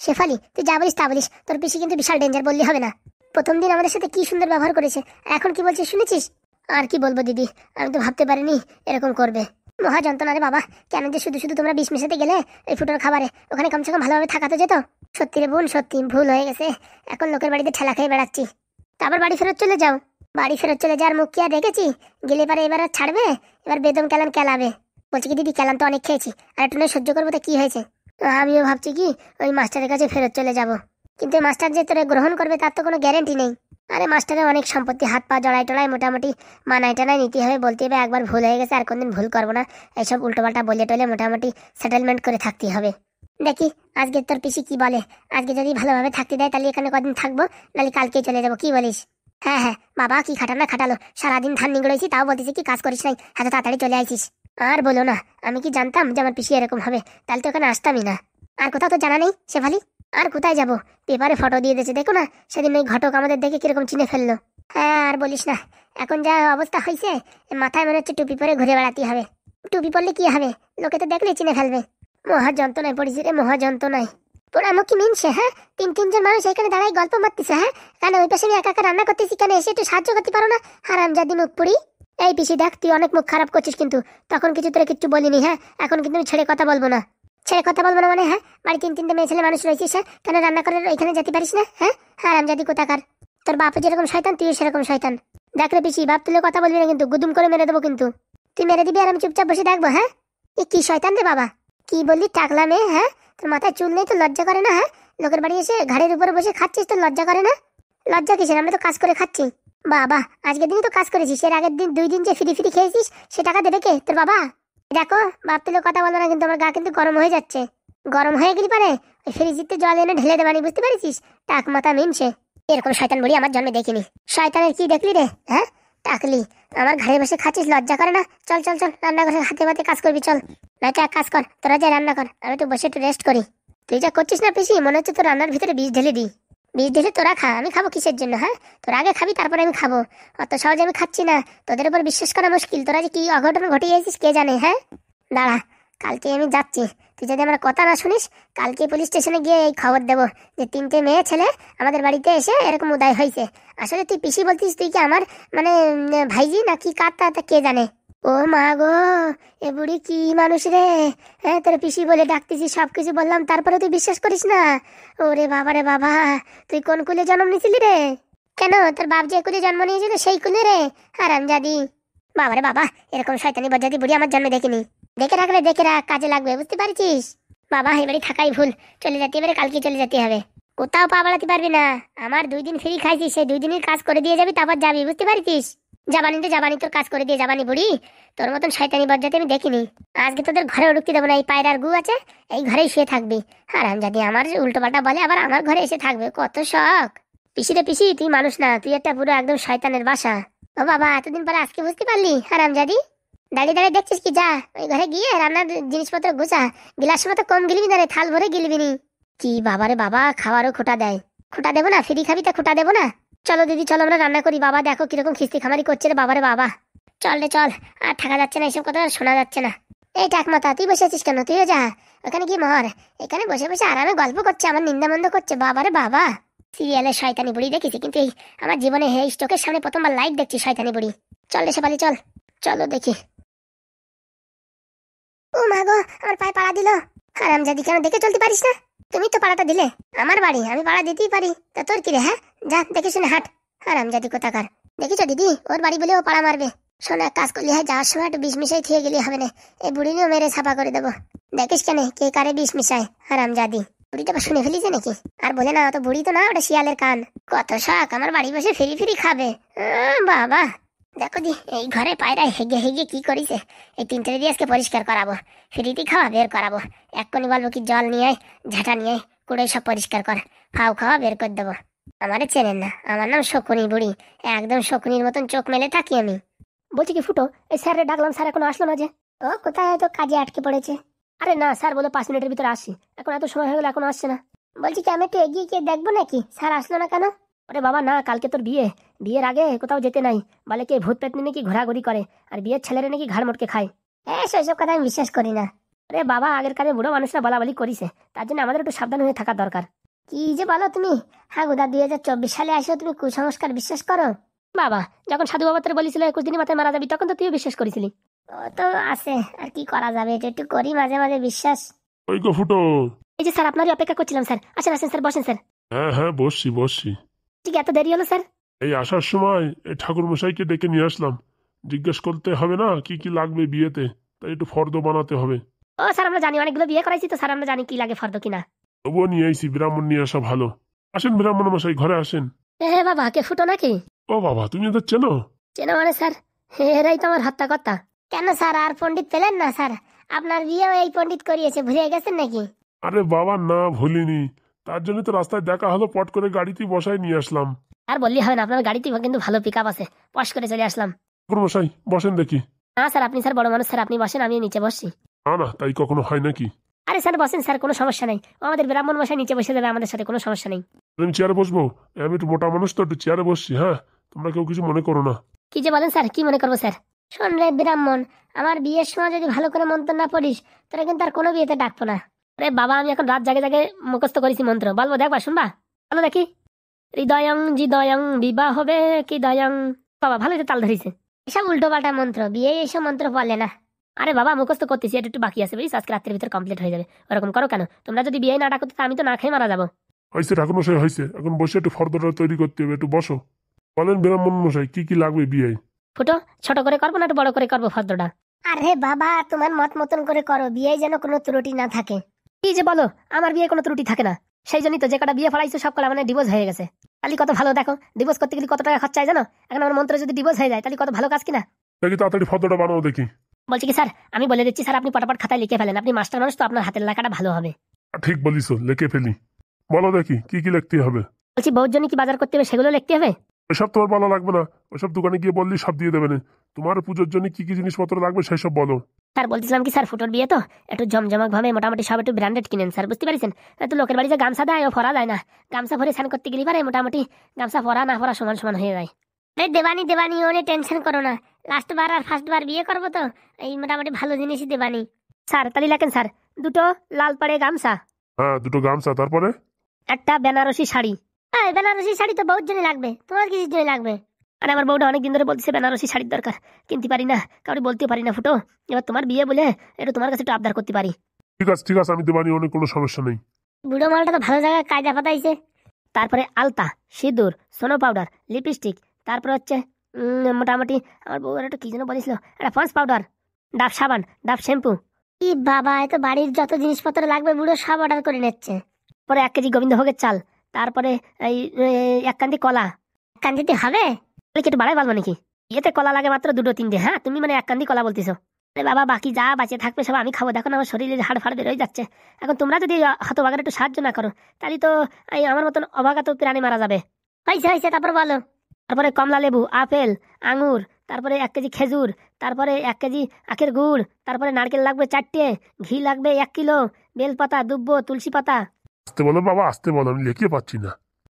শেফালি, তুই যা বলিস তা বলিস, তোর পিসি কিন্তু বিশাল ডেঞ্জার, বললি হবে না। প্রথম দিন আমাদের সাথে কি সুন্দর ব্যবহার করেছে, এখন কি বলছিস শুনেছিস? আর কি বলবো দিদি, আমি তো ভাবতে পারিনি এরকম করবে। মহা যন্ত্রণা রে বাবা, কেন যে শুধু শুধু তোমরা বিষ মিশাতে গেলে এই ফুটোর খাবারে, ওখানে কমসে কম ভালোভাবে থাকা তো যেত। সত্যি রে বোন, সত্যি ভুল হয়ে গেছে, এখন লোকের বাড়িতে ঠেলা খেয়ে বেড়াচ্ছি। তারপর বাড়ি ফেরত চলে যাও। বাড়ি ফেরত চলে যাওয়ার মুখ কি আর রেখেছি? গেলে পারে এবার আর ছাড়বে, এবার বেদম কেলান কেলাবে। বলছি কি দিদি, কেলান তো অনেক খেয়েছি, আর একটু নয় সহ্য করবো, তো কি হয়েছে? আমিও ভাবছি কি ওই মাস্টারের কাছে ফেরত চলে যাব, কিন্তু মাস্টার যে তোরে গ্রহণ করবে তার তো কোনো গ্যারেন্টি নেই। আরে মাস্টারের অনেক সম্পত্তি, হাত পা জড়াই টড়াই মোটামুটি মানায় টানায় নিতে হবে, বলতে হবে একবার ভুল হয়ে গেছে আর কোনদিন ভুল করবো না, এইসব উল্টোপাল্টা বলে টলে মোটামুটি সেটেলমেন্ট করে থাকতে হবে। দেখি আজকে তোর পিসি কি বলে, আজকে যদি ভালোভাবে থাকতে দেয় তাহলে এখানে কদিন থাকবো, নাহলে কালকে চলে যাবো, কি বলিস? হ্যাঁ হ্যাঁ বাবা, কি খাটানা খাটালো, সারাদিন ধান নিগড়েছি, তাও বলতেছি কি কাজ করিস নাই, এত তাড়াতাড়ি চলে আইছিস। আর বলো না, আমি কি জানতাম যে আমার পিসি এরকম হবে, তাহলে তো এখানে আসতামই না। আর কোথাও তো জানা নেই শেফালি, আর কোথায় যাব? পেপারে ফটো দিয়ে দিয়েছে, দেখো না, সেদিন ওই ঘটক আমাদের দেখে কিরকম চিনে ফেললো। হ্যাঁ আর বলিস না, এখন যা অবস্থা হয়েছে, মাথায় মনে হচ্ছে টুপি পরে ঘুরে বেড়াতে হবে। টুপি পরলে কি হবে, লোকে তো দেখলে চিনে ফেলবে। মহা যন্ত্রণায় পড়েছি রে, মহা যন্ত্রণায়। তোরা মুখি মিনছে, হ্যাঁ, তিনজন মানুষ এখানে দাঁড়াই গল্প মারতেছে, হ্যাঁ, কেন ওই পাশে আমি একা একা রান্না করতেছি, কেন এসে একটু সাহায্য করতে পারো না? হারামজাদি মুখ পুরি। এই পিসি দেখ, তুই অনেক মুখ খারাপ করছিস, কিন্তু তখন কিছু তোরা কিচ্ছু বলিনি, হ্যাঁ, এখন কিন্তু আমি ছেড়ে কথা বলবো না। ছেড়ে কথা বলবো না মানে? হ্যাঁ, বাড়ি তিনটে মেয়ে ছেলে মানুষ রয়েছিস, হ্যাঁ, কেন রান্না করে এখানে যেতে পারিস না? হ্যাঁ, হারামজাদি কোথাকার। তোর বাপ যেরকম শয়তান, তুইও সেরকম শয়তান। দেখ রে পিসি, বাপ তুলে কথা বলবি না কিন্তু, গুদুম করে মেরে দেবো কিন্তু। তুই মেরে দিবি আর আমি চুপচাপ বসে দেখবো? হ্যাঁ, এ কি শয়তান রে বাবা, কি বললি টাকলা মেয়ে? হ্যাঁ, তোর মাথায় চুল নেই তো লজ্জা করে না? হ্যাঁ, লোকের বাড়ি এসে ঘাড়ের উপরে বসে খাচ্ছিস, তোর লজ্জা করে না? লজ্জা কিসের, আমরা তো কাজ করে খাচ্ছি। বাবা, আজকের দিনই তো কাজ করেছিস, এর আগের দিন 2 দিন যে ফ্রি ফ্রি খেয়েছিস, সে টাকা দেবে কে? তোর বাবা। দেখো, বাপ তুলে কথা বলবো না কিন্তু, আমার গা কিন্তু গরম হয়ে যাচ্ছে। গরম হয়ে গেলি পারে ওই ফ্রিজিতে জল এনে ঢেলে দেবানি, বুঝতে পারছিস? টাক মাথা মিনছে, এরকম শয়তান বুড়ি আমার জন্মে দেখিনি। শয়তানের কি দেখলি রে? হ্যাঁ, টাকলি, আমার ঘরে বসে খাচ্ছিস, লজ্জা করে না? চল চল চল, রান্নাঘরে হাতে পাতে কাজ করবি, চল। নয়তো এক কাজ কর, তোরা যা রান্না কর, আমি তো বসে একটু রেস্ট করি। তুই যা করছিস না পিসি, মনে হচ্ছে তোর রান্নার ভিতরে বীজ ঢেলে দিই। বীজ ঢেলে তোরা খা, আমি খাবো কিসের জন্য? হ্যাঁ, তোরা আগে খাবি তারপরে আমি খাবো, অত সহজে আমি খাচ্ছি না। তোদের উপর বিশ্বাস করা মুশকিল, তোরা যে কি অঘটন ঘটিয়েছিস কে জানে। হ্যাঁ, দাঁড়া, কালকে আমি যাচ্ছি, তুই যদি আমার কথা না শুনিস, কালকে পুলিশ স্টেশনে গিয়ে এই খবর দেবো যে 3টে মেয়ে ছেলে আমাদের বাড়িতে এসে এরকম উদয় হয়েছে। আসলে তুই পিসি বলতিস, তুই কি আমার মানে ভাইজি নাকি কার, তা কে জানে। ও মা গো, এ বুড়ি কি মানুষ রে! হ্যাঁ, তোর পিসি বলে ডাকতেছিস, সবকিছু বললাম, তারপরে তুই বিশ্বাস করিস না? ওরে বাবা রে বাবা, তুই কোন কুলে জন্ম নিয়েছিলি রে? কেন, তোর বাপ যে কুলে জন্ম নিয়েছিল সেই কুলে রে? হারামজাদি। বাবা রে বাবা, এরকম শয়তানি বজ্জাতি বুড়ি আমার জন্মে দেখিনি। দেখে রাখ রে, দেখে রাখ, কাজে লাগবে, বুঝতে পারছিস? বাবা, এবারে থাকাই ভুল, চলে যেতে, এবারে কালকে চলে যেতে হবে। কোথাও পা বাড়াতে পারবি না, আমার 2 দিন ফ্রি খাইছিস, সেই 2 দিনের কাজ করে দিয়ে যাবি, তারপর যাবি, বুঝতে পারছিস? যাবানি তো যাবানি, তোর কাজ করে দিয়ে যাবানি বুড়ি, তোর মতন শয়তানি বজ্জাতি আমি দেখিনি। আজকে তোদের ঘরে ঢুকতে দেবো না, এই পায়রার গু আছে, এই ঘরেই শুয়ে থাকবি। হারামজাদি আমার উল্টো পাল্টা বলে, আবার আমার ঘরে এসে থাকবে, কত শখ! পিসি রে পিসি, তুই মানুষ না, তুই একটা পুরো একদম শয়তানের বাসা। ও বাবা, এতদিন পরে আজকে বুঝতে পারলি? হারামজাদি, দাঁড়িয়ে দাঁড়িয়ে দেখছিস কি? যা ওই ঘরে গিয়ে রান্নার জিনিসপত্র গুছা, গিলাস মতো কম গিলবি না রে, থাল ভরে গিলবি নি। কি বাবারে বাবা, খাওয়ারও খোটা দেয়। খোটা দেবো না? ফ্রি খাবি তা খোটা দেবো না? চলো দিদি, চলো আমরা রান্না করি। বাবা দেখো কিরকম খিস্তি খামারি করছে রে বাবারে বাবা। চল রে চল, আর থাকা যাচ্ছে না, এসব কথা আর শোনা যাচ্ছে না। এই টাকমাতা, তুই বসে আছিস কেন? তুইও যা ওখানে কি মর, এখানে বসে বসে আরামে গল্প করছে, আমার নিন্দামন্দ করছে। বাবারে বাবা, সিরিয়ালের শয়তানি বুড়ি দেখেছি, কিন্তু এই আমার জীবনে এই স্টোকের সামনে প্রথমবার লাইভ দেখছি শয়তানি বুড়ি। চল রে শেফালি, চল, চলো দেখি। ও মা গো, আমার পায়ে পাড়া দিল। হারামজাদি, কেন দেখে চলতে পারিস না? তুমি তো পাড়াটা দিলে, আমার বাড়ি, আমি পাড়া দিতেই পারি, তা তোর কি রে? হ্যাঁ, যা দেখে শুনে হাট, হারামজাদি কোথাকার। দেখিস দিদি, ওর বাড়ি বলে ও পাড়া মারবে। শোনো, এক কাজ করলি হয়, যাওয়ার সময় একটু বিষ মিশাই থিয়ে গেলে হবে না, এই বুড়ি নিয়েও মেরে ছাপা করে দেবো। দেখিস কেন কে কারে বিষ মিশায়, হারামজাদি। বুড়িটা আবার শুনে ফেলিছে নাকি? আর বলে না, অত বুড়ি তো না, ওটা শিয়ালের কান। কত শখ আমার বাড়ি বসে ফিরি ফিরি খাবে। বাবা, দেখো দি এই ঘরে পায়রায় হেগে হেগে কি করিছে। এই 3টে দিয়ে আজকে পরিষ্কার করাবো, ফ্রিতে খাওয়া বের করাবো। এক্ষুনি বলবো কি জল নিয়ে আয়, ঝাঁটা নিয়ে আয়, কুড়ে সব পরিষ্কার কর, ফাও খাওয়া বের করে দেবো। আমারে চেনেন না, আমার নাম শকুনি বুড়ি, একদম শকুনির মতন চোখ মেলে থাকি আমি। বলছি কি ফুটো, এই স্যারে ডাকলাম, স্যার এখনো আসলো না যে? ও কোথায়, হয়তো কাজে আটকে পড়েছে। আরে না, স্যার বলে 5 মিনিটের ভিতরে আসছি, এখন এত সময় হয়ে গেল এখনো আসছে না। বলছি কি আমি একটু এগিয়ে গিয়ে দেখবো নাকি, স্যার আসলো না কেন? আরে বাবা না, কালকে তোর বিয়ে, বিয়ের আগে কোথাও যেতে নাই, বলে কি ভূত পেতনি নাকি ঘোরাঘুরি করে, আর বিয়ের ছেলেরা নাকি ঘাড় মোটকে খায়। সেসব কথা আমি বিশ্বাস করি না। আরে বাবা, আগের কালে বুড়ো মানুষরা বলা বলি করিছে, তার জন্য আমাদের একটু সাবধান হয়ে থাকা দরকার। কি যে বলো তুমি! হ্যাঁ গোদা, 2024 সালে আসেও তুমি কুসংস্কার বিশ্বাস করো? বাবা, যখন সাধু বাবা তোর বলেছিল 21 দিনের মাথায় মারা যাবি, তখন তো তুইও বিশ্বাস করেছিলি। ও তো আছে, আর কি করা যাবে, এটা একটু করি মাঝে মাঝে বিশ্বাস। ওই গো ফুটো। এই যে স্যার, আপনারই অপেক্ষা করছিলাম স্যার। আসেন আসেন স্যার, বসেন স্যার। হ্যাঁ হ্যাঁ, বসছি বসছি। ঠিক, এত দেরি হলো স্যার? এই আসার সময় এই ঠাকুর মশাইকে ডেকে নিয়ে আসলাম। জিজ্ঞেস করতে হবে না কি কি লাগবে বিয়েতে, তাই একটু ফর্দ বানাতে হবে। ও স্যার, আমরা জানি, অনেকগুলো বিয়ে করাইছি তো স্যার, আমরা জানি কি লাগে ফর্দ কিনা। তবুও নিয়ে আইসি, ব্রাহ্মণ নিয়ে আসা ভালো। আসেন ব্রাহ্মণ মশাই, ঘরে আসেন। এ বাবা, কে ফুটো নাকি? ও বাবা, তুমি এদের চেনো? চেনা মানে স্যার, এরাই তো আমার হত্যা কর্তা। কেন স্যার, আর পণ্ডিত পেলেন না স্যার? আপনার বিয়েও এই পণ্ডিত করিয়েছে, ভুলে গেছেন নাকি? আরে বাবা না, ভুলিনি। তার জন্য তো রাস্তায় দেখা হলো, পট করে গাড়িতেই বসাই নিয়ে আসলাম। আর বললি হবে না, আপনার গাড়িতে কিন্তু ভালো পিক আপ আছে, পশ করে চলে আসলাম। ঠাকুর মশাই বসেন দেখি। না স্যার, আপনি স্যার বড় মানুষ স্যার, আপনি বসেন, আমি নিচে বসছি। না না, তাই কখনো হয় নাকি? আরে স্যার বসেন স্যার, কোনো সমস্যা নেই। ও আমাদের ব্রাহ্মণ মশাই নিচে বসে যাবে আমাদের সাথে, কোনো সমস্যা নেই। আমি চেয়ারে বসবো? আমি একটু মোটা মানুষ তো, একটু চেয়ারে বসছি। হ্যাঁ, তোমরা কেউ কিছু মনে করো না। কি যে বলেন স্যার, কি মনে করবো স্যার? শোন রে ব্রাহ্মণ, আমার বিয়ের সময় যদি ভালো করে মন্ত্র না পড়িস, তোরা কিন্তু আর কোনো বিয়েতে ডাকবো না। আরে বাবা, আমি এখন রাত জাগে জাগে মুখস্থ করেছি মন্ত্র, বলবো দেখবা, শুনবা? বলো দেখি। হৃদয়ং জিদয়ং বিবাহ হবে কি দয়ং। বাবা ভালোই তো তাল ধরেছে। এসব উল্টো পাল্টা মন্ত্র, বিয়ে এইসব মন্ত্র বলে না। আরে বাবা, মুখস্থ করতেছি, এটা একটু বাকি আছে বুঝিস, আজকে রাত্রের ভিতর কমপ্লিট হয়ে যাবে। ওরকম করো কেন? তোমরা যদি বিয়ে না ডাকো তো আমি তো না খেয়ে মারা যাবো। হয়েছে ঠাকুর মশাই হয়েছে, এখন বসে একটু ফর্দটা তৈরি করতে হবে, একটু বসো। বলেন ব্রাহ্মণ মশাই, কি কি লাগবে বিয়ে? ফুটো, ছোট করে করবো না একটু বড় করে করবো ফর্দটা? আরে বাবা, তোমার মত মতন করে করো, বিয়ে যেন কোনো ত্রুটি না থাকে। কি যে বলো, আমার বিয়ে কোনো ত্রুটি থাকে না। সেই জন্যই তো যে কটা বিয়ে ফলাইছো সব কটা মানে ডিভোর্স হয়ে গেছে। তাহলে কত ভালো, দেখো ডিভোর্স করতে গেলে কত টাকা খরচা হয় জানো? এখন আমার মন্ত্র যদি ডিভোর্স হয়ে যায় তাহলে কত ভালো কাজ কিনা। দেখি তাড়াতাড়ি ফর্দটা বানাও দেখি। বলছি কি স্যার, আমি বলে দিচ্ছি স্যার, আপনি পটাপট খাতায় লিখে ফেলেন, আপনি মাস্টার মানুষ তো, আপনার হাতের লেখাটা ভালো হবে। ঠিক বলিস, লিখে ফেলি। বলো দেখি কি কি লিখতে হবে। বলছি বউর জন্য কি বাজার করতে হবে সেগুলো লিখতে হবে। ওইসব তোমার বলা লাগবে না, ওইসব দোকানে গিয়ে বললি সব দিয়ে দেবে না। তোমার পুজোর জন্য কি কি জিনিসপত্র লাগবে সেই সব বলো। স্যার বলছিলাম কি স্যার, ফুটোর বিয়ে তো একটু জমজমক ভাবে মোটামুটি সব একটু ব্র্যান্ডেড কিনেন স্যার, বুঝতে পারছেন? তো লোকের বাড়িতে গামছা দেয় ও ফরা যায় না, গামছা ভরে স্নান করতে গেলে পারে মোটামুটি গামছা ফরা না ফরা সমান সমান হয়ে যায়। দেবানি দেবানি, ওনে টেনশন করো না, লাস্ট বার আর ফার্স্ট বার বিয়ে করবো তো, এই মোটামুটি ভালো জিনিসই দেবানি। স্যার তালি লেখেন স্যার, দুটো লাল পাড়ে গামছা, হ্যাঁ দুটো গামছা, তারপরে একটা বেনারসি শাড়ি। বেনারসি শাড়ি তো বহুত জন্য লাগবে, তোমার কিসের জন্য লাগবে? আরে আমার বউটা অনেকদিন ধরে বলতেছে বেনারসি শাড়ির দরকার, কিনতে পারি না, কাউকে বলতে পারি না ফুটো, এবার তোমার বিয়ে বলে একটু তোমার কাছে একটু আবদার করতে পারি। ঠিক আছে ঠিক আছে, আমি দেবানি, অনেক কোনো সমস্যা নেই। বুড়ো মালটা তো ভালো জায়গায় কায়দা পাতাইছে। তারপরে আলতা, সিঁদুর, সোনো পাউডার, লিপস্টিক, তারপরে হচ্ছে মোটামুটি আমার বউয়ের একটু কি যেন বলেছিল, একটা পন্স পাউডার, ডাব সাবান, ডাব শ্যাম্পু। ই বাবা, এত বাড়ির যত জিনিসপত্র লাগবে বুড়ো সব অর্ডার করে নিচ্ছে। পরে 1 কেজি গোবিন্দভোগের চাল, তারপরে এই 1 কান্দি কলা। 1 কান্দিতে হবে? তাহলে কি একটু বাড়াই বলবো নাকি? ইয়েতে কলা লাগে মাত্র 2-3টে, হ্যাঁ তুমি মানে 1 কান্দি কলা বলতেছো? আরে বাবা, বাকি যা বাঁচে থাকবে সব আমি খাবো, দেখো না আমার শরীরে হাড় ফাড় বেরোয় যাচ্ছে। এখন তোমরা যদি হতভাগার একটু সাহায্য না করো তাহলে তো এই আমার মতন অভাগা তো প্রাণী মারা যাবে। হয়েছে হয়েছে, তারপর বলো। তারপরে কমলা লেবু, আপেল, আঙুর, তারপরে 1 কেজি খেজুর, তারপরে 1 কেজি আখের গুড়, তারপরে নারকেল লাগবে 4টে, ঘি লাগবে 1 কিলো, বেলপাতা, দুব্বো, তুলসী পাতা। আসতে বলো বাবা, আসতে বলো, আমি লিখে পাচ্ছি না।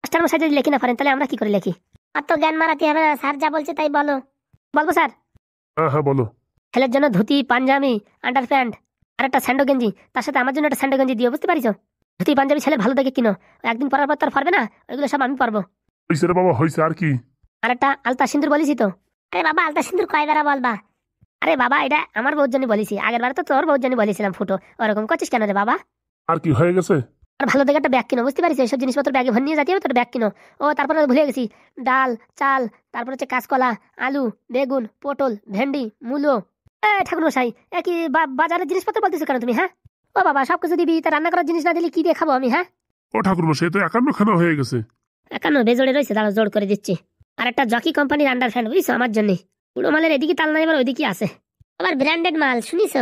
মাস্টার মশাই যদি লেখি না পারেন তাহলে আমরা কি করে লিখি? আর তো জ্ঞান মারাতে হবে না, স্যার যা বলছে তাই বলো। বলবো স্যার? হ্যাঁ হ্যাঁ বলো। ছেলের জন্য ধুতি, পাঞ্জাবি, আন্ডার প্যান্ট আর একটা স্যান্ডো গেঞ্জি, তার সাথে আমার জন্য একটা স্যান্ডো গেঞ্জি দিও, বুঝতে পারিছো? ধুতি পাঞ্জাবি ছেলে ভালো দেখে কিনো, একদিন পরার পর তার পারবে না, ওইগুলো সব আমি পারবো। হয়েছে রে বাবা, হয়েছে, আর কি? আর একটা আলতা সিন্দুর বলেছি তো। আরে বাবা, আলতা সিন্দুর কয়বার বলবা? আরে বাবা, এটা আমার বউর জন্য বলেছি, আগের বার তো তোর বউর জন্য বলেছিলাম ফুটো, ওরকম করছিস কেন রে বাবা? আর কি হয়ে গেছে? আর ভালো দেখে একটা ব্যাগ কিনো, বুঝতে পারিস? এইসব জিনিসপত্র ব্যাগে ভরে নিয়ে যেতে হবে, তোর ব্যাগ কিনো। ও তারপরে ভুলে গেছি, ডাল, চাল, তারপর হচ্ছে কাঁচকলা, আলু, বেগুন, পটল, ভেন্ডি, মূলো। ঠাকুর মশাই, কি বাজারের জিনিসপত্র বলতেছো কেন তুমি? হ্যাঁ ও বাবা, সবকিছু দিবি, তা রান্না করার জিনিস না দিলে কি দিয়ে খাবো আমি? হ্যাঁ ও ঠাকুর মশাই, তো 51 হয়ে গেছে। 51 বেজোড়ে রয়েছে, দাঁড়া জোড় করে দিচ্ছি। আর একটা জকি কোম্পানির আন্ডার ফ্যান, বুঝছো, আমার জন্য। পুরো মালের এদিকে তাল নাই, এবার ওইদিকে আছে আবার ব্র্যান্ডেড মাল, শুনিস?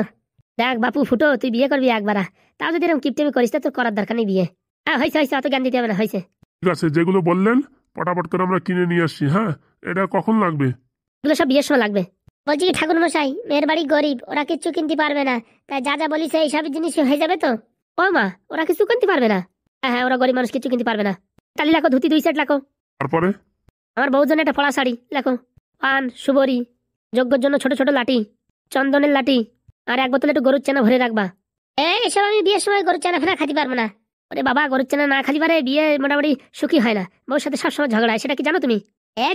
দেখ বাপু ফুটো, তুই বিয়ে করবি একবার, তাও যদি এরকম কিপটেমি করিস তোর করার দরকার নেই বিয়ে। হ্যাঁ হয়েছে হয়েছে, অত জ্ঞান দিতে হবে না, হয়েছে। ঠিক আছে, যেগুলো বললেন পটাপট করে আমরা কিনে নিয়ে আসছি। হ্যাঁ, এটা কখন লাগবে? এগুলো সব বিয়ের সময় লাগবে। বলছি কি ঠাকুর মশাই, মেয়ের বাড়ি গরিব, ওরা কিচ্ছু কিনতে পারবে না, তাই যা যা বলিস এইসব জিনিস হয়ে যাবে তো? ও মা, ওরা কিছু কিনতে পারবে না? হ্যাঁ হ্যাঁ, ওরা গরিব মানুষ, কিছু কিনতে পারবে না। তাহলে লেখো ধুতি 2 সেট লেখো। তারপরে আমার বউর জন্য একটা পড়া শাড়ি লেখো। পান, সুবরি, যজ্ঞের জন্য ছোট ছোট লাঠি, চন্দনের লাঠি, আর 1 বোতল একটু গরুর চেনা ভরে রাখবা। এসব আমি বিয়ের সময় গরুর চানা ফেনা খাতে পারবো না। ওরে বাবা, গরুর চানা না খালি পারে বিয়ে মোটামুটি সুখী হয় না, বউর সাথে সবসময় ঝগড়া হয়, সেটা কি জানো তুমি?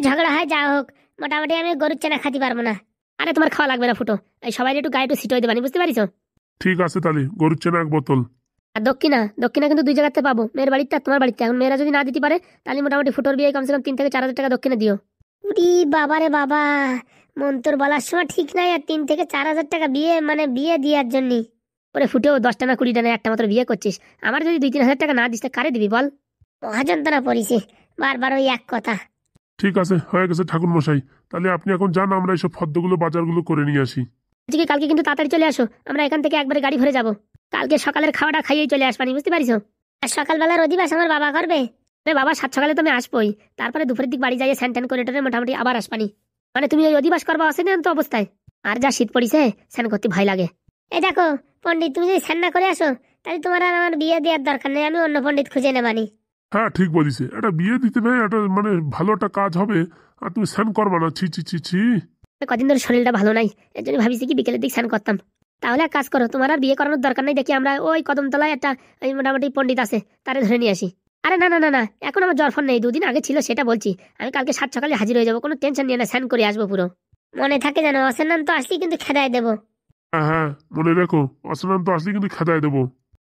ঝগড়া হয় যা হোক, মোটামুটি আমি গরুর চানা খাতে পারবো না। আরে তোমার খাওয়া লাগবে না ফুটো, এই সবাই একটু গায়ে একটু সিট হয়ে দেবানি, বুঝতে পারিস? ঠিক আছে তাহলে গরুর চেনা 1 বোতল। আর দক্ষিণা দক্ষিণা কিন্তু 2 জায়গাতে পাবো, মেয়ের বাড়িতে আর তোমার বাড়িতে। এখন মেয়েরা যদি না দিতে পারে তাহলে মোটামুটি ফুটোর বিয়ে কমসে কম 3 থেকে 4 হাজার টাকা দক্ষিণা দিও। উরি বাবা রে বাবা, মন তোর বলার সময় ঠিক নাই, আর 3 থেকে 4 হাজার টাকা বিয়ে মানে বিয়ে দেওয়ার জন্য? ওরে ফুটেও 10টা না 20টা না একটা মাত্র বিয়ে করছিস, আমার যদি 2-3 হাজার টাকা না দিস তা কারে দিবি বল? মহাযন্ত্রণা পড়িছে, বারবার ওই এক কথা। ঠিক আছে, হয়ে গেছে ঠাকুর মশাই, তাহলে আপনি এখন যান, আমরা এইসব ফর্দগুলো বাজারগুলো করে নিয়ে আসি। আজকে কালকে কিন্তু তাড়াতাড়ি চলে আসো, আমরা এখান থেকে একবারে গাড়ি ভরে যাবো। কালকে সকালের খাওয়াটা খাইয়েই চলে আসবানি, বুঝতে পারিস? আর সকালবেলার অধিবাস আমার বাবা করবে। আরে বাবা, 7 সকালে তো আমি আসবোই, তারপরে দুপুরের দিক বাড়ি যাইয়ে স্যান ট্যান করে টোরে মোটামুটি আবার আসবানি। মানে তুমি ওই অধিবাস করবা আসে না তো অবস্থায়? আর যা শীত পড়িছে, স্যান করতে ভয় লাগে। এই দেখো পণ্ডিত, তুমি যদি স্যান না করে আসো তাহলে তোমার আর আমার বিয়ে দেওয়ার দরকার নেই, আমি অন্য পণ্ডিত খুঁজে নেবানি। হ্যাঁ ঠিক বলিছে, এটা বিয়ে দিতে নেই, এটা মানে ভালো একটা কাজ হবে, আর তুমি স্নান করবা না? ছি ছি ছি ছি। কদিন ধরে শরীরটা ভালো নাই, এর জন্য ভাবিছি কি বিকেলের দিক স্নান করতাম। তাহলে এক কাজ করো, তোমার আর বিয়ে করানোর দরকার নেই, দেখি আমরা ওই কদমতলায় একটা ওই মোটামুটি পণ্ডিত আছে, তারে ধরে নিয়ে আসি। আরে না না না না, এখন আমার জ্বর ফোন নেই, 2 দিন আগে ছিল সেটা বলছি। আমি কালকে 7 সকালে হাজির হয়ে যাবো, কোনো টেনশন নিয়ে না, স্নান করে আসবো পুরো। মনে থাকে যেন, অসন্নান তো আসলেই কিন্তু খেদায় দেবো। হ্যাঁ হ্যাঁ, মনে রেখো, অস্নান তো আসলে কিন্তু খেদায় দেবো।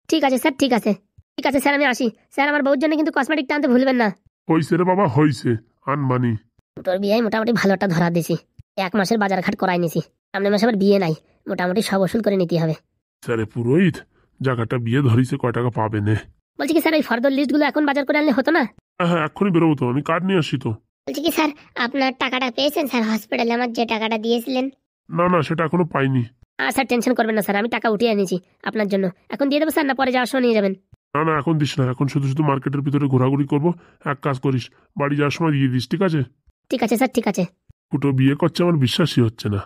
ঠিক আছে স্যার, ঠিক আছে ঠিক আছে স্যার, আমি আসি। স্যার আমার বউর জন্য কিন্তু কসমেটিকটা আনতে ভুলবেন না। হইছে রে বাবা, হইছে, আনবানি। তোর বিয়ে মোটামুটি ভালোটা ধরা দিছি, 1 মাসের বাজার ঘাট করাই নিছি, সামনের মাসে আবার বিয়ে নাই, মোটামুটি সব ওসুল করে নিতে হবে। স্যারে পুরোহিত, জায়গাটা বিয়ে ধরিছে, কয় টাকা পাবে নে? বলছি কি স্যার, ওই ফর্দর লিস্টগুলো এখন বাজার করে আনলে হতো না? হ্যাঁ হ্যাঁ, এক্ষুনি বেরোবো তো, আমি কার্ড নিয়ে আসি তো। বলছি কি স্যার, আপনার টাকাটা পেয়েছেন স্যার? হসপিটালে আমার যে টাকাটা দিয়েছিলেন। না না, সেটা এখনো পাইনি। স্যার টেনশন করবেন না স্যার, আমি টাকা উঠিয়ে এনেছি আপনার জন্য, এখন দিয়ে দেবো স্যার, না পরে যাওয়ার সময় নিয়ে যাবেন? না না, এখন দিস না, এখন শুধু শুধু মার্কেটের ভিতরে ঘোরাঘুরি করবো। এক কাজ করিস, বাড়ি যাওয়ার সময় দিয়ে দিস, ঠিক আছে? ঠিক আছে স্যার, ঠিক আছে। ফুটো বিয়ে করছে, আমার বিশ্বাসই হচ্ছে না।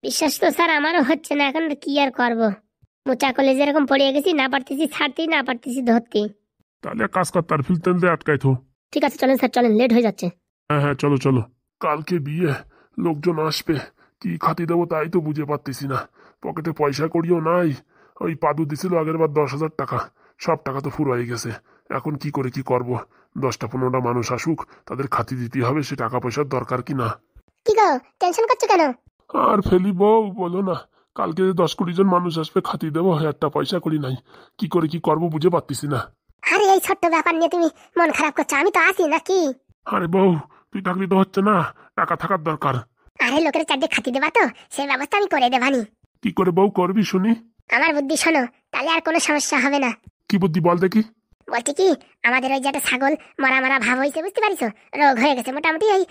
বিশ্বাস তো স্যার আমারও হচ্ছে না, এখন কি আর করবো, মোচা কলেজে এরকম পড়ে গেছি, না পারতেছি ছাড়তেই, না পারতেছি ধরতেই। তাহলে এক কাজ কর, তার ফিলতেন আটকাই তো। ঠিক আছে চলেন স্যার, চলেন, লেট হয়ে যাচ্ছে। হ্যাঁ হ্যাঁ, চলো চলো। কালকে বিয়ে, লোকজন আসবে, কি খাতি দেবো তাই তো বুঝে পারতেছি না। পকেটে পয়সা কড়িও নাই, ওই পাদু দিছিল আগের বার 10,000 টাকা, সব টাকা তো ফুরাই গেছে। এখন কি করে কি করব? 10টা 15টা মানুষ আসুক, তাদের খাতি দিতে হবে, সে টাকা পয়সার দরকার কি না? কি গো, টেনশন করছো কেন? আর ফেলি বউ, বলো না, কালকে 10-20 জন মানুষ আসবে, খাতি দেবো, একটা পয়সা করি নাই, কি করে কি করব বুঝে পারতেছি না। আরে এই ছোট্ট ব্যাপার নিয়ে তুমি মন খারাপ করছো, আমি তো আছি নাকি? আরে বউ, তুই থাকলে তো হচ্ছে না, টাকা থাকার দরকার। আরে লোকের 4টে খাতি দেবা তো, সেই ব্যবস্থা আমি করে দেবানি। কি করে বউ করবি শুনি? আমার বুদ্ধি শোনো, তাহলে আর কোনো সমস্যা হবে না। কি বুদ্ধি বল দেখি। বলছি কি, আমাদের ওই যে একটা ছাগল মরা মরা ভাব হয়েছে, বুঝতে পারিস? রোগ হয়ে গেছে, মোটামুটি ওই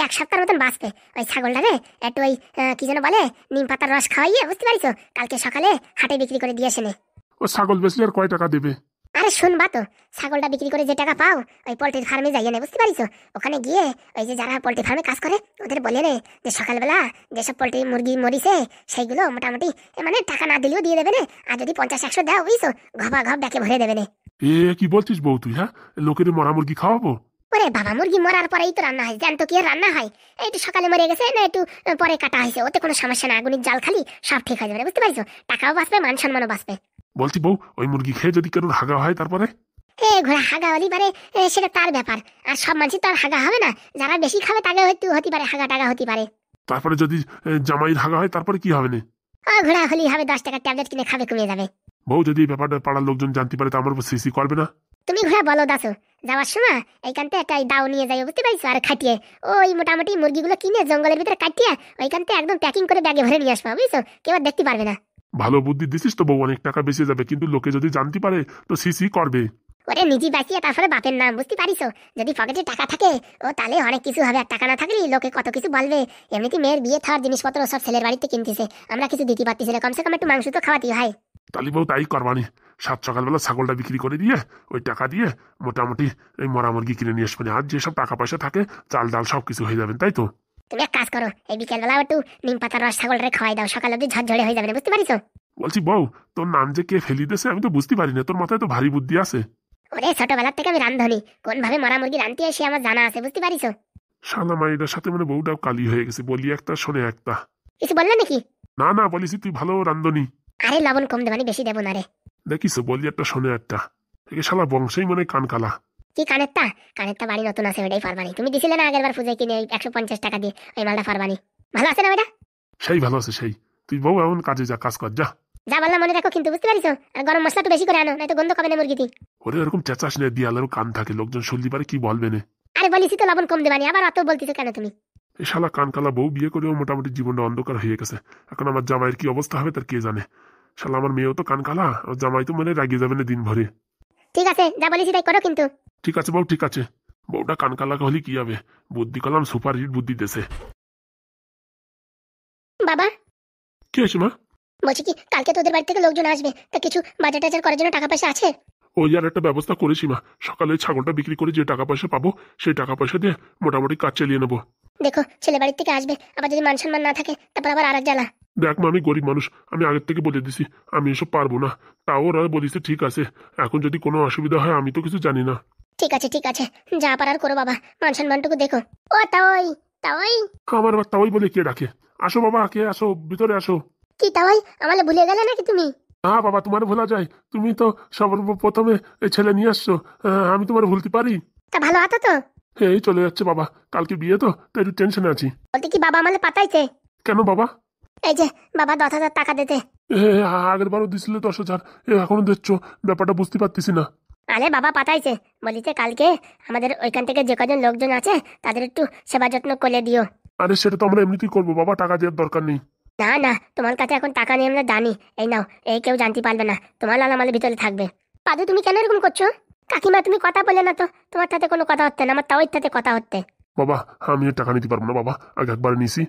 1 সপ্তাহের মতন বাঁচবে। ওই ছাগলটারে একটু ওই কি যেন বলে, নিম পাতার রস খাওয়াইয়ে, বুঝতে পারিস, কালকে সকালে হাটে বিক্রি করে দিয়ে আসেনে। ও ছাগল বেচলে আর কয় টাকা দেবে? আরে শুনবা তো, ছাগলটা বিক্রি করে যে টাকা পাও, ওই পোল্ট্রির ফার্মে যাইয়ে নে, বুঝতে পারিস? ওখানে গিয়ে ওই যে যারা পোল্ট্রি ফার্মে কাজ করে ওদের বলে নে যে সকালবেলা যেসব পোল্ট্রি মুরগি মরিছে সেইগুলো মোটামুটি মানে টাকা না দিলেও দিয়ে দেবে না, আর যদি 50-100 দাও, বুঝছো, ঘবা ঘব ব্যাকে ভরে দেবে না। এ কি বলছিস বউ তুই? হ্যাঁ, লোকের মরা মুরগি খাওয়াবো? ওরে বাবা, মুরগি মরার পরেই তো রান্না হয়, জানতো কি আর রান্না হয়? একটু সকালে মরে গেছে না, একটু পরে কাটা হয়েছে, ওতে কোনো সমস্যা না, আগুনের জাল খালি সব ঠিক হয়ে যাবে, বুঝতে পারিস? টাকাও বাঁচবে, মান সম্মানও বাঁচবে। বলছি বউ, ওই মুরগি খেয়ে যদি কারোর হাগা হয় তারপরে? ঘোড়া হাগা হলি পারে, সেটা তার ব্যাপার, আর সব মানুষই তো আর হাগা হবে না, যারা বেশি খাবে তাকে হয়তো হতে পারে হাগা টাগা হতে পারে। তারপরে যদি জামাইয়ের হাগা হয় তারপরে কি হবে না? ঘোড়া হলি হবে, 10 টাকার ট্যাবলেট কিনে খাবে, কমে যাবে। বউ যদি এই ব্যাপারটা পাড়ার লোকজন জানতে পারে তা আমার উপর সিসি করবে না? তুমি ঘোড়া বলো দাসো, যাওয়ার সময় এইখানতে একটা দাও নিয়ে যাই, বুঝতে পারিস, আর খাটিয়ে ওই মোটামুটি মুরগিগুলো কিনে জঙ্গলের ভিতরে কাটিয়ে ওইখানতে একদম প্যাকিং করে ব্যাগে ভরে নিয়ে আসবা, বুঝছো, কেউ আর দেখতে পারবে না। ভালো বুদ্ধি দিছিস তো বউ, অনেক টাকা বেঁচে যাবে, কিন্তু লোকে যদি জানতে পারে তো সিসি করবে। ওরে নিজে বাঁচিয়ে তারপরে বাপের নাম, বুঝতে পারিস? যদি পকেটে টাকা থাকে ও তাহলে অনেক কিছু হবে, আর টাকা না থাকলে লোকে কত কিছু বলবে। এমনিতে মেয়ের বিয়ে থার জিনিসপত্র সব ছেলের বাড়িতে কিনতেছে, আমরা কিছু দিতে পারতেছি না, কমসে কম একটু মাংস তো খাওয়াতে হয়। তাহলে বউ তাই করবানি, 7 সকালবেলা ছাগলটা বিক্রি করে দিয়ে ওই টাকা দিয়ে মোটামুটি এই মরা মুরগি কিনে নিয়ে আসবেন, আর যেসব টাকা পয়সা থাকে চাল ডাল সবকিছু হয়ে যাবেন, তাই তো? তুমি এক কাজ করো, এই বিকেলবেলা একটু নিম পাতার রস ছাগলটারে খাওয়াই দাও, সকাল অব্দি ঝরঝরে হয়ে যাবে, বুঝতে পারিস? বলছি বউ, তোর নাম যে কে ফেলি দিয়েছে আমি তো বুঝতে পারি না, তোর মাথায় তো ভারী বুদ্ধি আছে। ওরে ছোটবেলার থেকে আমি রান্ধনি, কোন ভাবে মরা মুরগি রান্ধতে হয় সে আমার জানা আছে, বুঝতে পারিস? শালা মাইটার সাথে মানে বউটাও কালি হয়ে গেছে, বলি একটা শোনে একটা। কিছু বললে নাকি? না না, বলিস তুই ভালো রান্ধনি। আরে লবণ কম দেবানি, বেশি দেবো না রে। দেখিস বলি একটা শোনে একটা, একে শালা বংশেই মনে হয় কানকালা। কি কানেরটা? কানেরটা বাড়ি নতুন আছে, ওটাই ফারবানি। তুমি দিছিলে না আগের বার পূজায় কিনে 150 টাকা দিয়ে ওই মালটা ফারবানি। ভালো আছে না ওটা? সেই ভালো আছে সেই। তুই বউ এমন কাজে যা, কাজ কর যা। যা বললাম মনে রাখো কিন্তু, বুঝতে পারিছো? আর গরম মশলা একটু বেশি করে আনো, নয়তো গন্ধ কবে না মুরগিটি। ওরে এরকম চেঁচাস না, দিয়ালেরও কান থাকে, লোকজন শুনতে পারে কি বলবে না। আরে বলিছি তো লবণ কম দেবানি, আবার অত বলতেছো কেন তুমি? এই শালা কানকালা বউ বিয়ে করেও মোটামুটি জীবনটা অন্ধকার হয়ে গেছে। এখন আমার জামাইয়ের কি অবস্থা হবে তার কে জানে। শালা আমার মেয়েও তো কানকালা, আর জামাই তো মনে হয় রাগিয়ে যাবে না দিন ভরে। ঠিক আছে, যা বলেছি তাই করো কিন্তু। ঠিক আছে বউ, ঠিক আছে। বউটা কানকালা হলে কি হবে, বুদ্ধি করলাম সুপার হিট বুদ্ধি দেশে। বাবা, কি হয়েছে মা? বলছি কি, কালকে তোদের বাড়ি থেকে লোকজন আসবে, তা কিছু বাজার টাজার করার জন্য টাকা পয়সা আছে? ওই আর একটা ব্যবস্থা করেছি মা, সকালে ছাগলটা বিক্রি করে যে টাকা পয়সা পাবো সেই টাকা পয়সা দিয়ে মোটামুটি কাজ চালিয়ে নেবো। দেখো ছেলে বাড়ির থেকে আসবে, আবার যদি মান সম্মান না থাকে তারপর আবার আরেক জ্বালা। দেখ মা, আমি গরিব মানুষ, আমি আগের থেকে বলে দিছি আমি এসব পারবো না। তাও ওরা বলিছে ঠিক আছে, এখন যদি কোনো অসুবিধা হয় আমি তো কিছু জানি না। ঠিক আছে ঠিক আছে, যা পারার করো বাবা, মান সম্মানটুকু দেখো। ও তাওই, তাওই। আমার আবার তাওই বলে কে ডাকে? আসো বাবা, কে আসো, ভিতরে আসো। কি তাওই, আমালে ভুলে গেলে নাকি তুমি? হ্যাঁ বাবা, তোমার ভোলা যায়? তুমি তো সর্বপ্রথমে এই ছেলে নিয়ে আসছো, আমি তোমার ভুলতে পারি? তা ভালো আছো তো? এই চলে যাচ্ছে বাবা, কালকে বিয়ে তো তাই একটু টেনশনে আছি। বলতে কি, বাবা আমালে পাঠাইছে। কেন বাবা? এই যে বাবা 10,000 টাকা দিতে। আগের বারও দিছিলে 10,000, এখনো দিচ্ছ, ব্যাপারটা বুঝতে পারতেছি না। আরে বাবা পাঠাইছে, বলিছে কালকে আমাদের ওইখান থেকে যে কজন লোকজন আছে তাদের একটু সেবা যত্ন করে দিও। আরে সেটা তো আমরা এমনিতেই করবো বাবা, টাকা দেওয়ার দরকার নেই। না না, তোমার কাছে এখন টাকা নিয়ে আমরা জানি। এই নাও, এই কেউ জানতে পারবে না, তোমার লাল আমাদের ভিতরে থাকবে। পাদু তুমি কেন এরকম করছো? কাকিমা তুমি কথা বলে না তো, তোমার সাথে কোনো কথা হচ্ছে না, আমার তাও সাথে কথা হচ্ছে। বাবা আমি আর টাকা নিতে পারবো না বাবা, আগে একবার নিছি,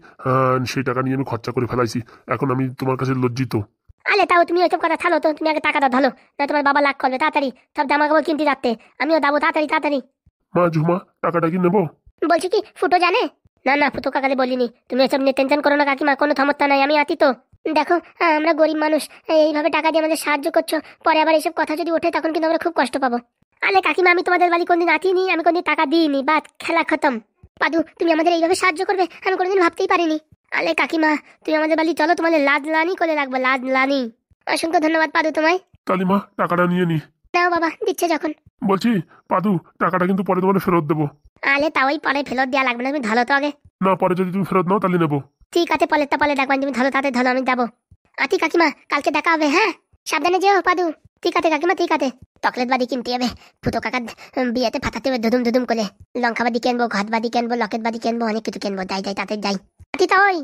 সেই টাকা নিয়ে আমি খরচা করে ফেলাইছি, এখন আমি তোমার কাছে লজ্জিত। আলে তাও তুমি ওইসব কথা ছাড়ো তো, তুমি আগে টাকা দাও ভালো, না তোমার বাবা লাগ করবে তাড়াতাড়ি। সব জামা কাপড় কিনতে যাচ্ছে, আমিও দাবো তাড়াতাড়ি তাড়াতাড়ি। মা ঝুমা, টাকাটা কি নেবো? বলছি কি, ফুটো জানে? না না, ফুটো কাকালে বলিনি, তুমি এসব নিয়ে টেনশন করো না কাকিমা, কোনো সমস্যা নাই, আমি আছি তো। দেখো আমরা গরিব মানুষ, এইভাবে টাকা দিয়ে আমাদের সাহায্য করছো, পরে আবার এইসব কথা যদি ওঠে তখন কিন্তু আমরা খুব কষ্ট পাবো। আলে কাকিমা, আমি তোমাদের বাড়ি কোনদিন আতিনি, আমি কোনদিন টাকা দিইনি, বাদ, খেলা খতম। পাদু তুমি আমাদের এইভাবে সাহায্য করবে আমি কোনোদিন ভাবতেই পারিনি। আলে কাকিমা, তুমি আমাদের বাড়ি চলো, তোমাদের লাজ লানি করে রাখবো, লাজ লানি। অসংখ্য ধন্যবাদ পাদু তোমায়। তালি মা, টাকাটা নিয়ে নি। নাও বাবা, দিচ্ছে যখন। বলছি পাদু, টাকাটা কিন্তু পরে তোমার ফেরত দেবো। আলে তাওই পরে ফেরত দেওয়া লাগবে না, তুমি ধরো তো আগে। না, পরে যদি তুমি ফেরত নাও তাহলে নেবো। ঠিক আছে, পরেরটা পরে দেখবেন, তুমি ধরো তাতে ধরো, আমি যাবো। আতি কাকিমা, কালকে দেখা হবে, হ্যাঁ সাবধানে যেও পাদু। ঠিক আছে কাকিমা, ঠিক আছে। চকলেট বাদি কিনতে হবে, ফুটো কাকার বিয়েতে ফাটাতে হবে ধুদুম ধুদুম করে। লঙ্কা বাদি কিনবো, ঘাট বাদি কিনবো, লকেট বাদি কিনবো, অনেক কিছু কিনবো, যাই যাই তাতে যাই। আতি তাই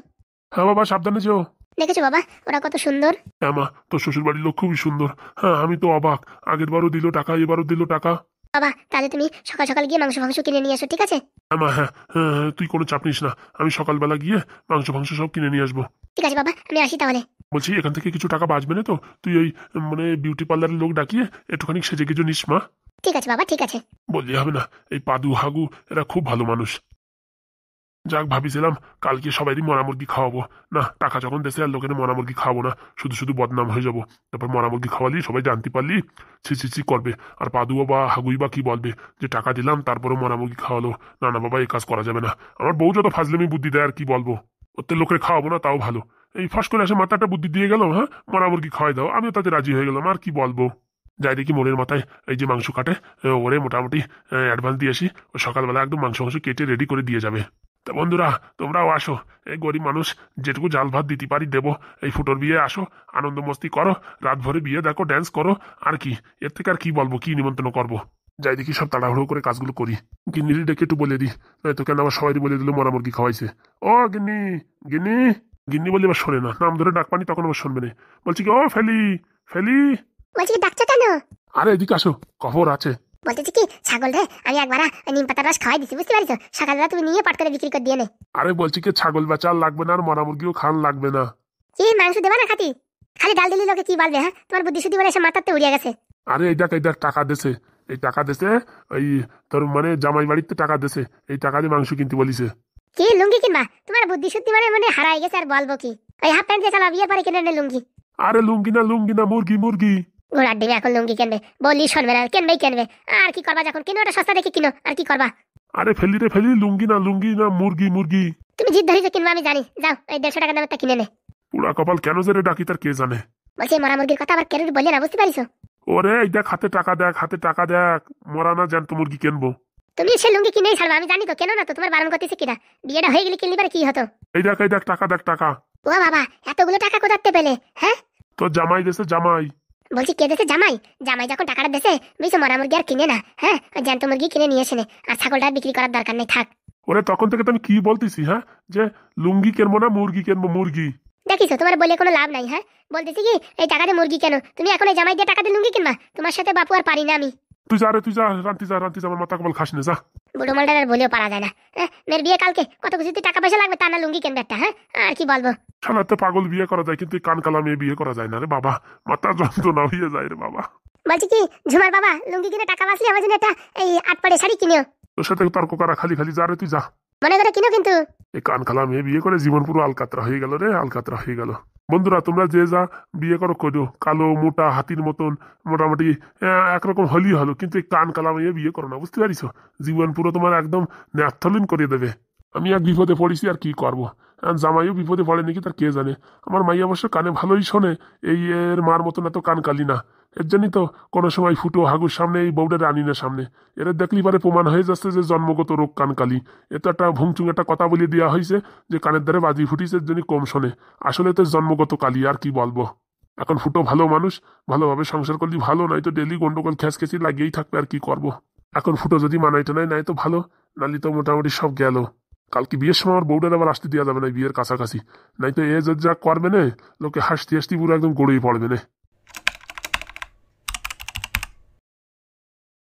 হ্যাঁ বাবা, সাবধানে যেও। দেখেছো বাবা ওরা কত সুন্দর? হ্যাঁ মা, তোর শ্বশুর বাড়ির লোক খুবই সুন্দর। হ্যাঁ আমি তো অবাক, আগের বারও দিল টাকা, এবারও দিল টাকা। বাবা তাহলে তুমি সকাল সকাল গিয়ে মাংস ফাংস কিনে নিয়ে এসো, ঠিক আছে? হ্যাঁ মা, হ্যাঁ হ্যাঁ, তুই কোনো চাপ নিস না, আমি সকালবেলা গিয়ে মাংস ফাংস সব কিনে নিয়ে আসবো। ঠিক আছে বাবা, আমি আসি তাহলে। বলছি এখান থেকে কিছু টাকা বাঁচবে না তো? তুই ওই মানে বিউটি পার্লারের লোক ডাকিয়ে একটুখানি সেজে গেজে নিস মা। ঠিক আছে বাবা, ঠিক আছে। বললি হবে না, এই পাদু হাগু এরা খুব ভালো মানুষ। যাক, ভাবিছিলাম কালকে সবাইরই মরা মুরগি খাওয়াবো, না টাকা যখন দেশে আর লোকের মরা মুরগি খাওয়াবো না, শুধু শুধু বদনাম হয়ে যাবো। তারপর মরা মুরগি খাওয়ালি সবাই জানতে পারলি ছি ছি ছি করবে, আর পাদুও বা হাগুই বা কি বলবে যে টাকা দিলাম তারপরে মরা মুরগি খাওয়ালো। না না বাবা, এই কাজ করা যাবে না। আমার বউ যত ফাজলামি বুদ্ধি দেয় আর কি বলবো, ওতে লোকের খাওয়াবো না তাও ভালো। এই ফস করে এসে মাথাটা বুদ্ধি দিয়ে গেল, হ্যাঁ মরা মুরগি খাওয়াই দাও, আমিও তাতে রাজি হয়ে গেলাম, আর কি বলবো। যাই দেখি মনের মাথায় এই যে মাংস কাটে, ওরে মোটামুটি অ্যাডভান্স দিয়ে আসি, ও সকালবেলা একদম মাংস মাংস কেটে রেডি করে দিয়ে যাবে। তা বন্ধুরা তোমরাও আসো, এই গরিব মানুষ যেটুকু জাল ভাত দিতে পারি দেবো। এই ফুটোর বিয়ে আসো, আনন্দ মস্তি করো, রাত ভরে বিয়ে দেখো, ড্যান্স করো, আর কি এর থেকে আর কি বলবো, কি নিমন্ত্রণ করবো। যাই দেখি সব তাড়াহুড়ো করে কাজগুলো করি। গিন্নিরি ডেকে একটু বলে দিই, নয়তো কেন আবার সবাই বলে দিল মরা মুরগি খাওয়াইছে। ও গিন্নি, গিন্নি, গিন্নি বলে এবার শোনে না, নাম ধরে ডাক পানি তখন আবার শুনবে না। বলছি কি, ও ফেলি, ফেলি। বলছি কি, ডাকছো কেন? আরে এদিকে আসো, খবর আছে। বলতেছি কি, ছাগল রে আমি একবার নিম পাতার রস খাওয়াই দিচ্ছি, বুঝতে পারছো? সকালবেলা তুমি নিয়ে পাট করে বিক্রি করে দিয়ে নে। আরে বলছি কি, ছাগল বেচা আর লাগবে না, আর মরা মুরগিও খান লাগবে না। কি মাংস দেবা না খাতি? খালি ডাল দিলি লোকে কি বলবে, হ্যাঁ? তোমার বুদ্ধি শুদ্ধি বলে এসে মাথাতে উড়িয়ে গেছে। আরে এই দেখ টাকা দেছে, এই টাকা দেছে, ওই তোর মানে জামাই বাড়িতে টাকা দেছে, এই টাকা দিয়ে মাংস কিনতে বলিছে। কি লুঙ্গি কিনবা? তোমার বুদ্ধি শুদ্ধি মানে মানে হারাই গেছে, আর বলবো কি? ওই হাফ প্যান্ট দিয়ে চালা, বিয়ের পরে কিনে নে লুঙ্গি। আরে লুঙ্গি না মুরগি মুরগি। ঘোড়ার ডিমে এখন লুঙ্গি কিনবে, বললি শুনবে না, কিনবেই কিনবে। আর কি করবা, যখন কিনো ওটা সস্তা দেখে কিনো, আর কি করবা? আরে ফেলি রে ফেলি, লুঙ্গি না মুরগি মুরগি। তুমি জিদ ধরেছো কিনবা, আমি জানি, যাও এই 150 টাকা দামেরটা কিনে নে। পুরা কপাল কেন যে রে ডাকি তার কে জানে। বলছি এই মরা মুরগির কথা আবার কেন বললে না, বুঝতে পারিস? ওরে এই দেখ, হাতে টাকা দেখ, হাতে টাকা দেখ, মরা না জ্যান্ত মুরগি কিনবো। তুমি সে লুঙ্গি কিনেই ছাড়বে, আমি জানি তো, কেন না তো, তোমার বারণ করতেছে কিনা? বিয়েটা হয়ে গেলে কিনলি পারে কি হতো? এই দেখ, এই দেখ, টাকা দেখ, টাকা। ও বাবা, এতগুলো টাকা কোথাতে পেলে? হ্যাঁ, তোর জামাই দেশে জামাই। বলছি কে দেশে জামাই? জামাই যখন টাকাটা দেশে, বুঝছো, মরা মুরগি আর কিনে না, হ্যাঁ, ওই জ্যান্ত মুরগি কিনে নিয়ে এসে নে, আর ছাগলটা আর বিক্রি করার দরকার নেই, থাক। ওরে তখন থেকে তো আমি কি বলতেছি, হ্যাঁ, যে লুঙ্গি কিনবো না মুরগি কিনবো, মুরগি। দেখিছো, তোমার বলে কোনো লাভ নাই। হ্যাঁ, বলতেছি কি, এই টাকা দিয়ে মুরগি কেন? তুমি এখন এই জামাই দিয়ে টাকা দিয়ে লুঙ্গি কিনবা? তোমার সাথে বাপু আর পারি না আমি। তুই যা রে, তুই যা, রান্তি যা, রান্তি যা, আমার মাথা কপাল খাস না, যা। বুড়ো মালটার আর বলেও পারা যায় না। হ্যাঁ, মেয়ের বিয়ে কালকে, কত কিছুতে টাকা পয়সা লাগবে, তা না লুঙ্গি কিনবে একটা। হ্যাঁ, আর কি বলবো। শালাতে পাগল বিয়ে করা যায়, কিন্তু এই কান কালা মেয়ে বিয়ে করা যায় না রে বাবা, মাথা যন্ত্রণা হয়ে যায় রে বাবা। বলছি কি, ঝুমার বাবা, লুঙ্গি কিনে টাকা বাঁচলে আমার জন্য একটা এই 8 পরে শাড়ি কিনিও। তোর সাথে তর্ক করা খালি খালি, যা রে তুই যা। মনে করে কিনো কিন্তু। এই কান খালা মেয়ে বিয়ে করে জীবন পুরো আলকাতরা হয়ে গেল রে, আলকাতরা হয়ে গেল। বন্ধুরা তোমরা যে যা বিয়ে করো করো, কালো মোটা হাতির মতন মোটামুটি একরকম হলেই হলো, কিন্তু এই কান কালা মেয়ে বিয়ে করো না, বুঝতে পারিস? জীবন পুরো তোমার একদম ন্যাথলিন করে দেবে। আমি এক বিপদে পড়েছি, আর কি করবো। জামাইও বিপদে পড়ে নাকি তার কে জানে। আমার মাই অবশ্য কানে ভালোই শোনে, এই এর মার মতন এত কান কালি না। এর জন্যই তো কোনো সময় ফুটো হাগুর সামনে এই বউটার রানিনের সামনে এরা দেখলি পারে প্রমাণ হয়ে যাচ্ছে যে জন্মগত রোগ কানকালি। এ তো একটা ভুংচুং একটা কথা বলে দেওয়া হয়েছে যে কানের দ্বারে বাজি ফুটিছে, এর জন্য কম শোনে। আসলে তো জন্মগত কালি, আর কি বলবো। এখন ফুটো ভালো মানুষ, ভালোভাবে সংসার করলি ভালো, নাই তো ডেলি গন্ডগোল খ্যাচখেচি লাগিয়েই থাকবে, আর কি করব। এখন ফুটো যদি মানাই টানাই নাই তো ভালো, নালি তো মোটামুটি সব গেল। কালকে বিয়ের সময় আমার বউটার আবার আসতে দেওয়া যাবে না বিয়ের কাছাকাছি, নাই তো এ যদি যা করবে না, লোকে হাসতে হাসতে পুরো একদম গড়েই পড়বে না।